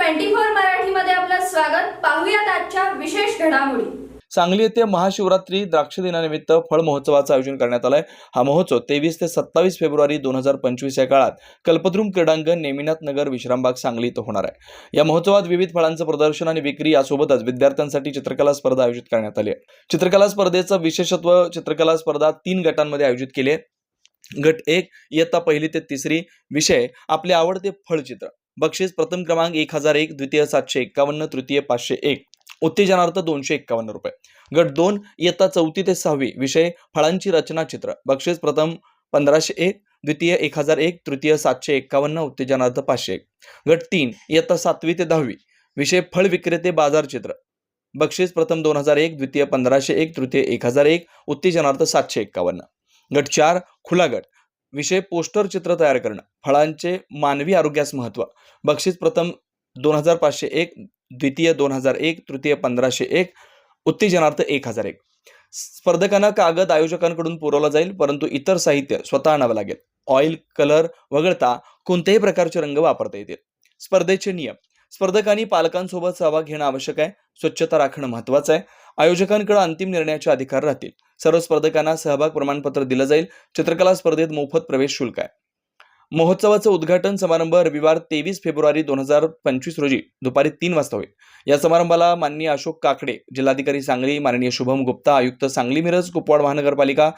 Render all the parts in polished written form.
N24 मराठीमध्ये आपलं स्वागत। पाहूयात आजच्या विशेष घडामोडी। सांगली येथे महाशिवरात्री द्राक्ष दिनानिमित्त फळ महोत्सवाचं आयोजन करण्यात आलंय। हा महोत्सव 23 ते 27 फेब्रुवारी 2025 या काळात कल्पद्रुम क्रीडांगण, नेमिनाथ नगर, विश्रामबाग, सांगली इथं होणार आहे। या महोत्सवात विविध फळांचं प्रदर्शन आणि विक्री यासोबतच विद्यार्थ्यांसाठी चित्रकला स्पर्धा आयोजित करण्यात आली आहे। चित्रकला स्पर्धेचं विशेषत्व, चित्रकला स्पर्धा 3 गटांमध्ये आयोजित केली आहे। गट 1 इयत्ता 1ली ते 3री, विषय आपले आवडते फळचित्र, बक्षीस प्रथम क्रमांक 1001, द्वितीय 751, तृतीय 501, उत्तेजनार्थ 251 रुपये। गट 2 इयत्ता 4थी ते 6वी, विषय फळांची रचना चित्र, बक्षीस प्रथम 1501, द्वितीय 1001, तृतीय 751, उत्तेजनार्थ 501। गट 3 इयत्ता 7वी ते 10वी, विषय फळ विक्रेते बाजार चित्र, बक्षीस प्रथम 2001, द्वितीय 1501, तृतीय 1001, उत्तेजनार्थ 751। गट 4 खुला गट, विषय पोस्टर चित्र तयार करणं, फळांचे मानवी आरोग्यास महत्व, बक्षीस प्रथम 2501, द्वितीय 2001, तृतीय 1501, उत्तेजनार्थ 1001। स्पर्धकांना कागद आयोजकांकडून पुरवला जाईल, परंतु इतर साहित्य स्वतः आणावं लागेल। ऑइल, कलर वगळता कोणत्याही प्रकारचे रंग वापरता येतील। स्पर्धेचे नियम: स्पर्धकांनी पालकांसोबत सहभाग घेणं आवश्यक आहे। स्वच्छता राखणं महत्त्वाचं आहे। आयोजकांकडे अंतिम निर्णयाचे अधिकार राहतील। सर्व स्पर्धकांना सहभाग प्रमाणपत्र दिलं जाईल। चित्रकला स्पर्धेत मोफत प्रवेश शुल्क आहे। महोत्सवाचं उद्घाटन समारंभ रविवार 23 फेब्रुवारी 2025 रोजी दुपारी 3 वाजता होईल। या समारंभाला माननीय अशोक काकडे, जिल्हाधिकारी सांगली, माननीय शुभम गुप्ता, आयुक्त सांगली मिरज कुपवाड महानगरपालिका,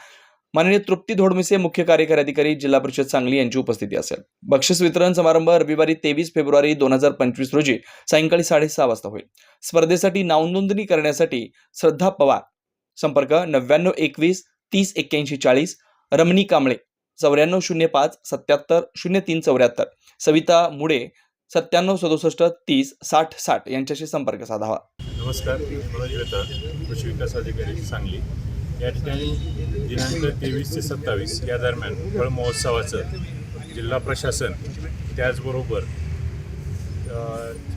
माननीय तृप्ती धोडमिसे, मुख्य कार्यकारी अधिकारी, जिल्हा परिषद सांगली यांची उपस्थिती असेल। बक्षीस वितरण समारंभ रविवारी 23 फेब्रुवारी 2025 रोजी सायंकाळी 6:30 वाजता होईल। स्पर्धेसाठी नावनोंदणी करण्यासाठी श्रद्धा पवार, संपर्क 9921 30 81 40, रमणी कांबळे 9405 77 03 74, सविता मुडे 97 67 30 60 60 यांच्याशी संपर्क साधावा। नमस्कार, मी मनोज वेता, कृषी विकास अधिकारी सांगली। या ठिकाणी दिनांक 23 ते 27 या दरम्यान फळ महोत्सवाचं जिल्हा प्रशासन त्याचबरोबर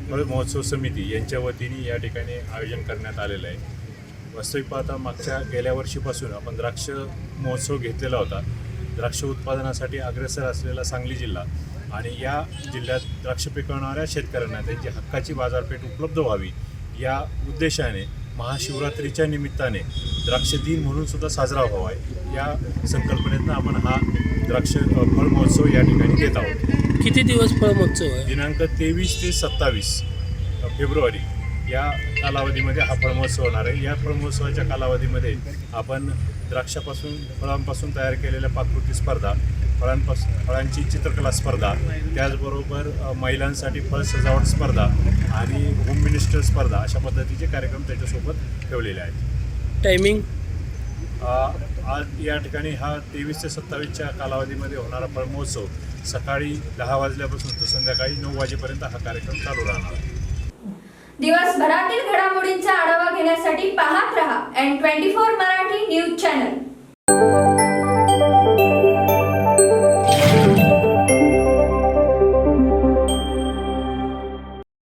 फळ महोत्सव समिती यांच्या वतीने या ठिकाणी आयोजन करण्यात आलेलं आहे। वास्तविक पाहता गेल्या वर्षीपासून आपण द्राक्ष महोत्सव घेतलेला होता। द्राक्ष उत्पादनासाठी अग्रेसर असलेला सांगली जिल्हा आणि या जिल्ह्यात द्राक्ष पिकवणाऱ्या शेतकऱ्यांना त्यांची हक्काची बाजारपेठ उपलब्ध व्हावी या उद्देशाने महाशिवरात्रीच्या निमित्ताने द्राक्ष दिन म्हणून सुद्धा साजरा व्हावा या संकल्पनेतनं आपण हा द्राक्ष फळ महोत्सव या ठिकाणी घेत आहोत। किती दिवस फळ महोत्सव आहे? दिनांक 23 ते 27 फेब्रुवारी या कालावधीमध्ये हा फळ महोत्सव होणार आहे। या फळ महोत्सवाच्या कालावधीमध्ये आपण फळांपासून तयार केलेल्या पाककृती स्पर्धा, फळांची चित्रकला स्पर्धा, त्याचबरोबर महिलांसाठी फळ सजावट स्पर्धा आणि होम मिनिस्टर स्पर्धा अशा पद्धतीचे कार्यक्रम त्याच्यासोबत ठेवलेले आहेत। टायमिंग आज या ठिकाणी हा 23 ते 27च्या कालावधीमध्ये होणारा फळ महोत्सव सकाळी 10 वाजल्यापासून तर संध्याकाळी 9 वाजेपर्यंत हा कार्यक्रम चालू राहणार आहे। दिवसभरातील घडामोडींचा आढावा घेण्यासाठी पाहत रहा N24 मराठी न्यूज चॅनल।